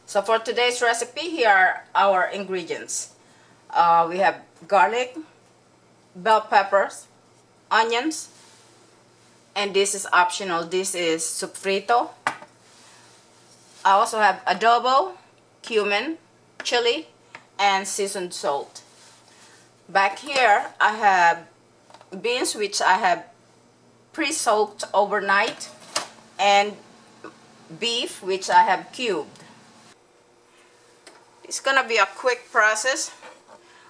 So for today's recipe, here are our ingredients. We have garlic, bell peppers, onions, and this is optional. This is sofrito. I also have adobo, cumin, chili, and seasoned salt. Back here, I have beans which I have pre-soaked overnight, and beef which I have cubed. It's gonna be a quick process.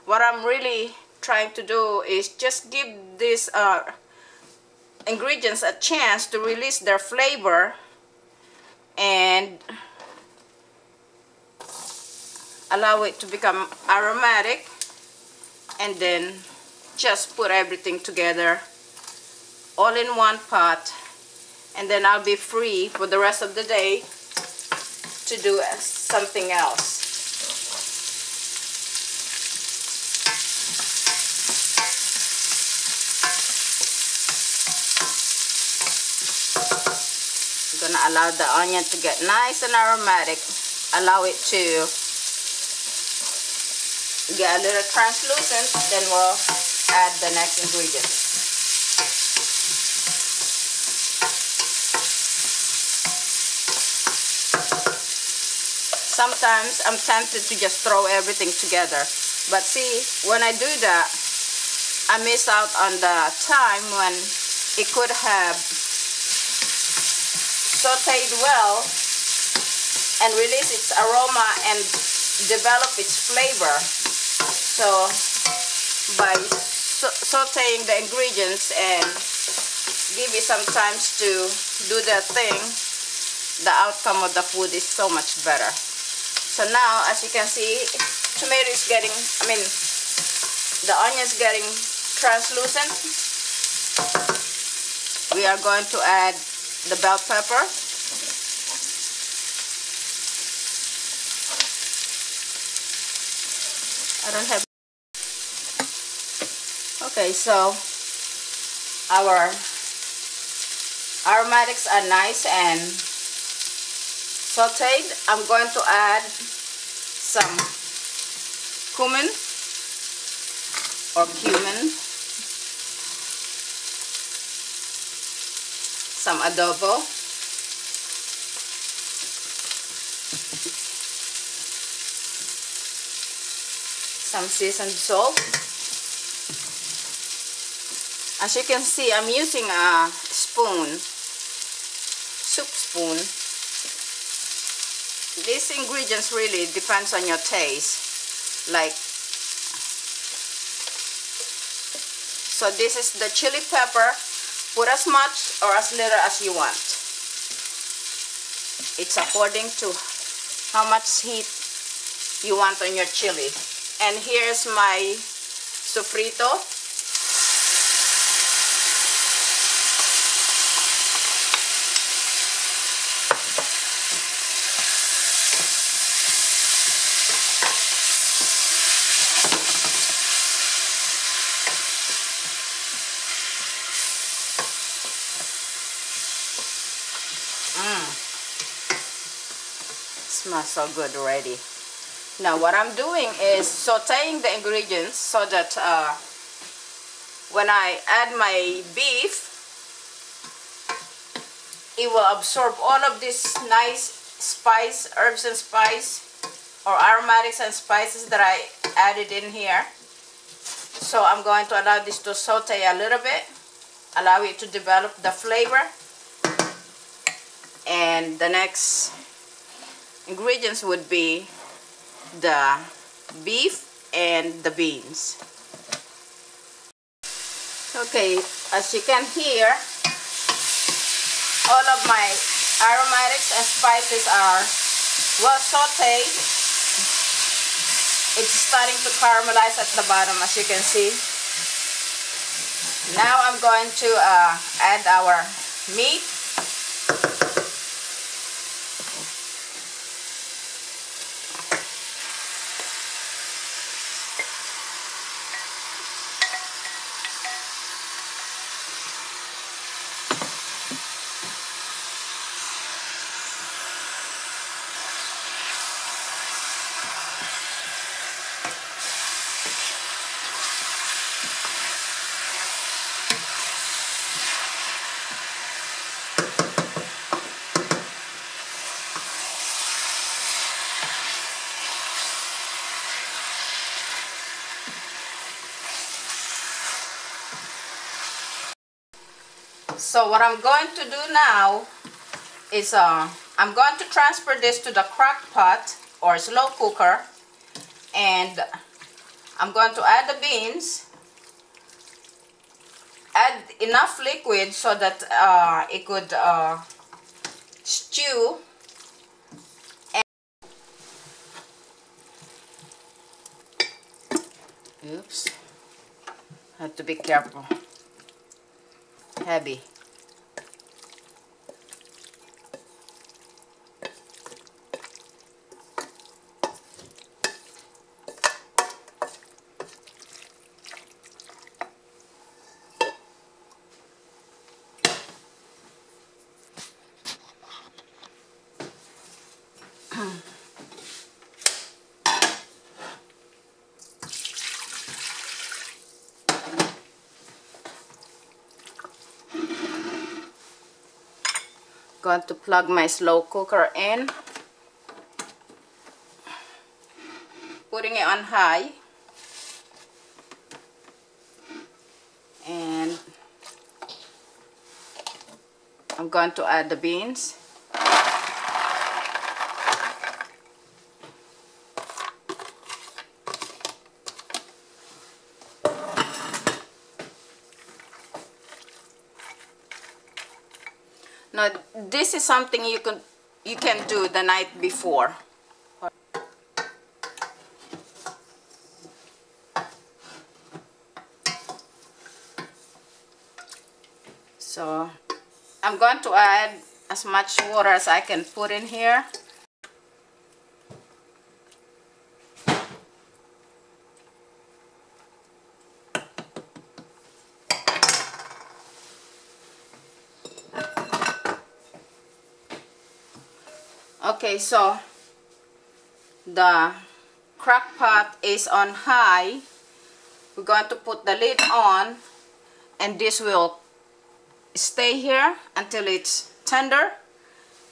What I'm really trying to do is just give these ingredients a chance to release their flavor and allow it to become aromatic, and then just put everything together all in one pot, and then I'll be free for the rest of the day to do something else. I'm gonna allow the onion to get nice and aromatic. Allow it to get a little translucent, then we'll add the next ingredient. Sometimes I'm tempted to just throw everything together, but see, when I do that, I miss out on the time when it could have sauteed well and release its aroma and develop its flavor. So by sauteing the ingredients and give it some time to do their thing, the outcome of the food is so much better. So now, as you can see, tomato is getting, the onion is getting translucent. We are going to add the bell pepper. I don't have. Okay, so our aromatics are nice and sauteed. I'm going to add some cumin or cumin, some adobo, some seasoned salt. As you can see, I'm using a spoon, soup spoon. These ingredients really depends on your taste. Like, so this is the chili pepper. Put as much or as little as you want. It's according to how much heat you want on your chili. And here's my sofrito. Smells so good already. Now what I'm doing is sauteing the ingredients so that when I add my beef, it will absorb all of this nice spice, herbs and spice, or aromatics and spices that I added in here. So I'm going to allow this to saute a little bit, allow it to develop the flavor, and the next ingredients would be the beef and the beans. Okay, as you can hear, all of my aromatics and spices are well sauteed. It's starting to caramelize at the bottom, as you can see. Now I'm going to add our meat. So what I'm going to do now is I'm going to transfer this to the crock pot or slow cooker, and I'm going to add the beans, add enough liquid so that it could stew. Oops, have to be careful. Heavy. Going to plug my slow cooker in, putting it on high, and I'm going to add the beans. Now this is something you can do the night before. So I'm going to add as much water as I can put in here. Okay, so the crock pot is on high. We're going to put the lid on, and this will stay here until it's tender,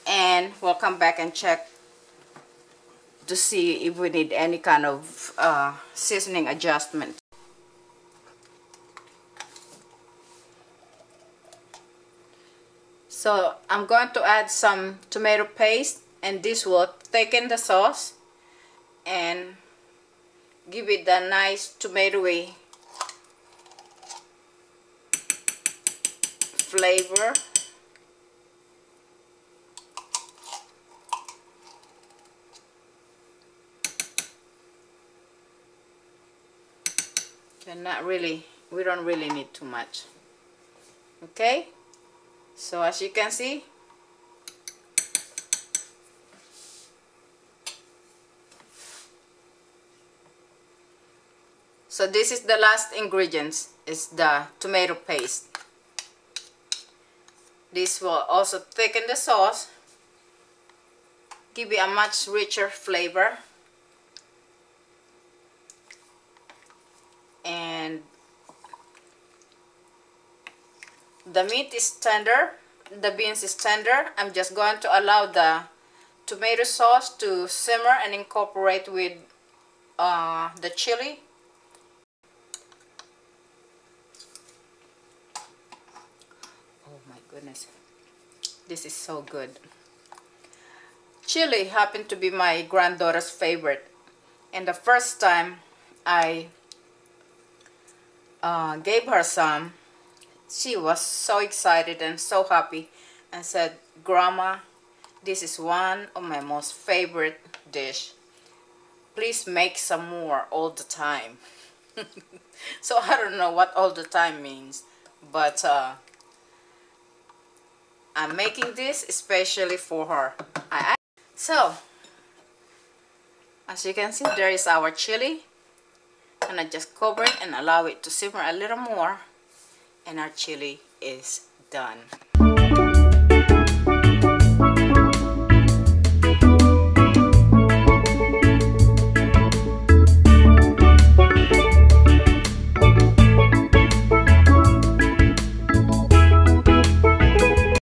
and we'll come back and check to see if we need any kind of seasoning adjustment. So I'm going to add some tomato paste, and this will thicken the sauce and give it a nice tomatoey flavor. We don't really need too much. Okay, so as you can see, so this is the last ingredients, is the tomato paste. This will also thicken the sauce, give it a much richer flavor, and the meat is tender, the beans is tender. I'm just going to allow the tomato sauce to simmer and incorporate with the chili. Oh my goodness, this is so good. Chili happened to be my granddaughter's favorite, and the first time I gave her some, she was so excited and so happy and said, "Grandma, this is one of my most favorite dish. Please make some more all the time." So I don't know what all the time means, but I'm making this especially for her. So as you can see, there is our chili, and I just cover it and allow it to simmer a little more, and our chili is done.